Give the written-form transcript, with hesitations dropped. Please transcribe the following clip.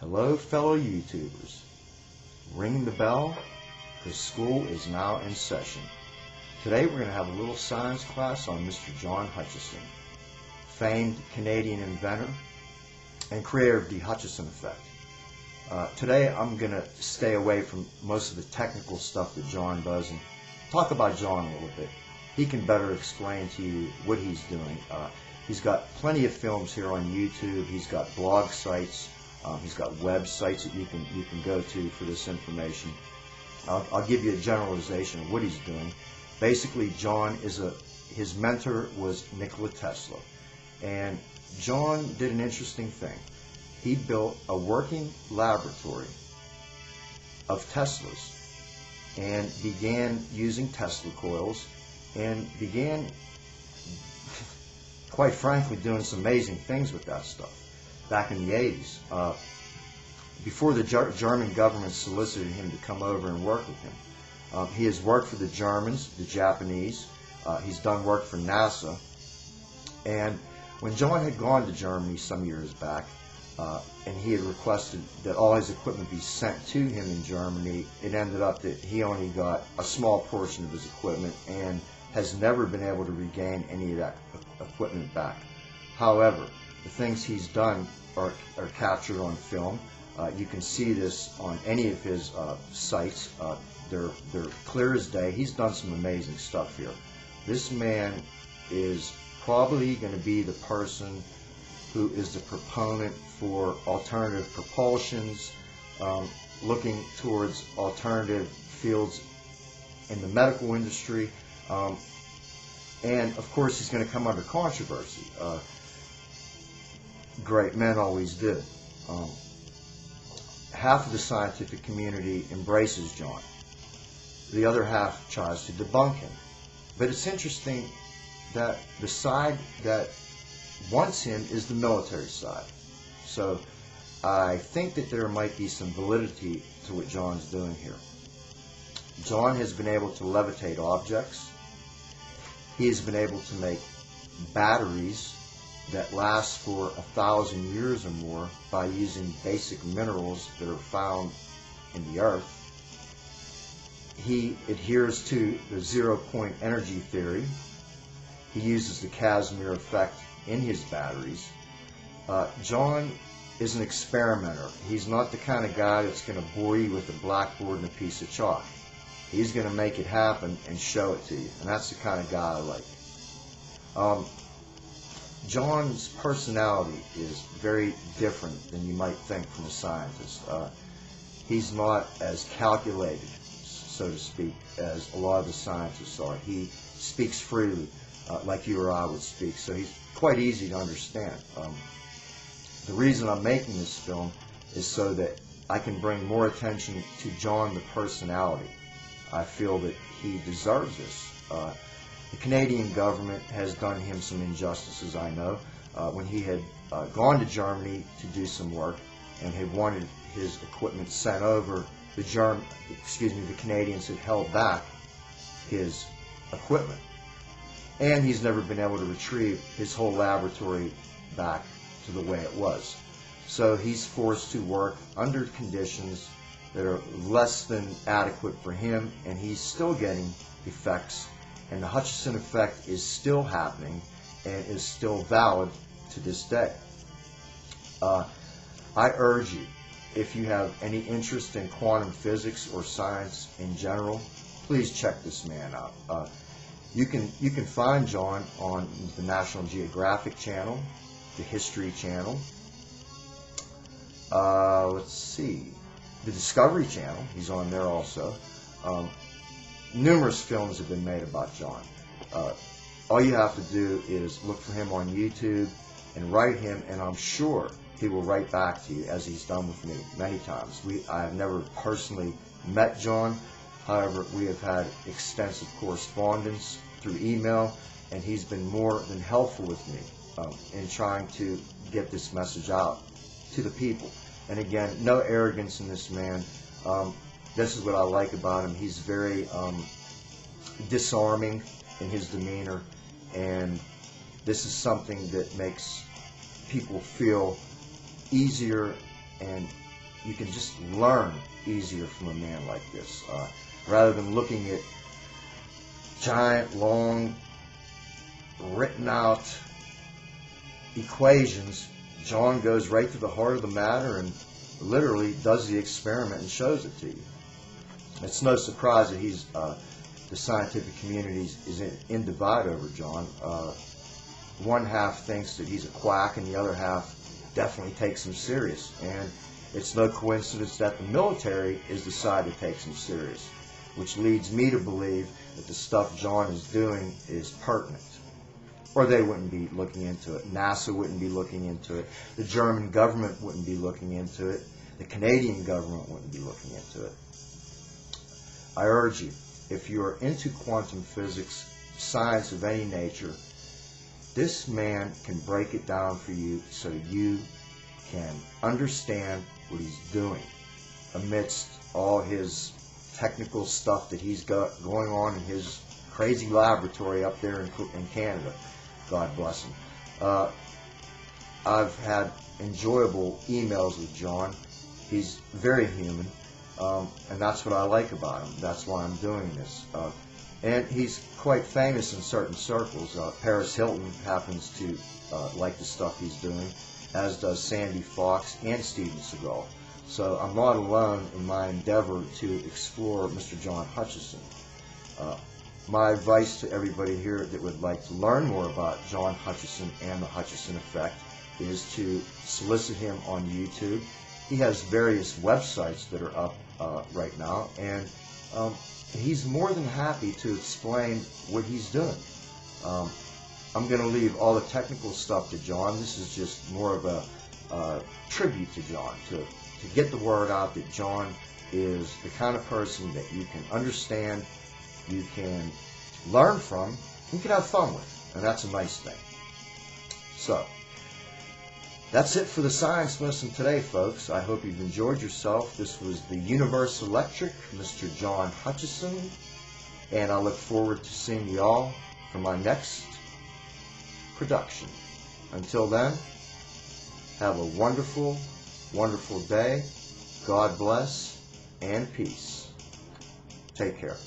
Hello, fellow YouTubers. Ring the bell, because school is now in session. Today we're going to have a little science class on Mr. John Hutchison, famed Canadian inventor and creator of the Hutchison effect. Today I'm going to stay away from most of the technical stuff that John does and talk about John a little bit. He can better explain to you what he's doing. He's got plenty of films here on YouTube. He's got blog sites. He's got websites that you can go to for this information. I'll give you a generalization of what he's doing. Basically, his mentor was Nikola Tesla, and John did an interesting thing. He built a working laboratory of Teslas and began using Tesla coils and began, quite frankly, doing some amazing things with that stuff back in the 80s. Before the German government solicited him to come over and work with him. He has worked for the Germans, the Japanese. He's done work for NASA. And when John had gone to Germany some years back, and he had requested that all his equipment be sent to him in Germany, it ended up that he only got a small portion of his equipment and has never been able to regain any of that equipment back. However, the things he's done are captured on film. You can see this on any of his sites. They're clear as day. He's done some amazing stuff here. This man is probably going to be the person who is the proponent for alternative propulsions, looking towards alternative fields in the medical industry, and of course he's going to come under controversy. Great men always do. Half of the scientific community embraces John. The other half tries to debunk him. But it's interesting that the side that wants him is the military side. So I think that there might be some validity to what John's doing here. John has been able to levitate objects. He has been able to make batteries that last for 1,000 years or more by using basic minerals that are found in the earth. He adheres to the zero-point energy theory. He uses the Casimir effect in his batteries. John is an experimenter. He's not the kind of guy that's going to bore you with a blackboard and a piece of chalk. He's going to make it happen and show it to you, and that's the kind of guy I like. John's personality is very different than you might think from a scientist. He's not as calculated, so to speak, as a lot of the scientists are. He speaks freely, like you or I would speak, so he's quite easy to understand. The reason I'm making this film is so that I can bring more attention to John the personality. I feel that he deserves this. The Canadian government has done him some injustices, I know. When he had gone to Germany to do some work and had wanted his equipment sent over, the Canadians had held back his equipment. And he's never been able to retrieve his whole laboratory back to the way it was. So he's forced to work under conditions that are less than adequate for him, and he's still getting effects. And the Hutchison effect is still happening and is still valid to this day. I urge you, if you have any interest in quantum physics or science in general, please check this man out. You can find John on the National Geographic channel, the History channel. Let's see, the Discovery channel. He's on there also. Numerous films have been made about John. All you have to do is look for him on YouTube and write him, and I'm sure he will write back to you, as he's done with me many times. I have never personally met John. However, we have had extensive correspondence through email, and he's been more than helpful with me in trying to get this message out to the people. And again, no arrogance in this man. This is what I like about him. He's very disarming in his demeanor, and this is something that makes people feel easier and you can just learn easier from a man like this. Rather than looking at giant, long, written out equations, John goes right to the heart of the matter and literally does the experiment and shows it to you. It's no surprise that the scientific community is in divide over John. One half thinks that he's a quack, and the other half definitely takes him serious. And it's no coincidence that the military is the side that takes him serious, which leads me to believe that the stuff John is doing is pertinent. Or they wouldn't be looking into it. NASA wouldn't be looking into it. The German government wouldn't be looking into it. The Canadian government wouldn't be looking into it. I urge you, if you are into quantum physics, science of any nature, this man can break it down for you so you can understand what he's doing amidst all his technical stuff that he's got going on in his crazy laboratory up there in Canada. God bless him. I've had enjoyable emails with John. He's very human, and that's what I like about him. That's why I'm doing this. And he's quite famous in certain circles. Paris Hilton happens to like the stuff he's doing, as does Sandy Fox and Steven Seagal. So I'm not alone in my endeavor to explore Mr. John Hutchison. My advice to everybody here that would like to learn more about John Hutchison and the Hutchison effect is to solicit him on YouTube. He has various websites that are up right now, and he's more than happy to explain what he's doing. I'm going to leave all the technical stuff to John. This is just more of a tribute to John, to get the word out that John is the kind of person that you can understand, you can learn from, you can have fun with, and that's a nice thing. So, that's it for the Science Lesson today, folks. I hope you've enjoyed yourself. This was the Universe Electric, Mr. John Hutchison, and I look forward to seeing you all for my next production. Until then, have a wonderful, wonderful day. God bless and peace. Take care.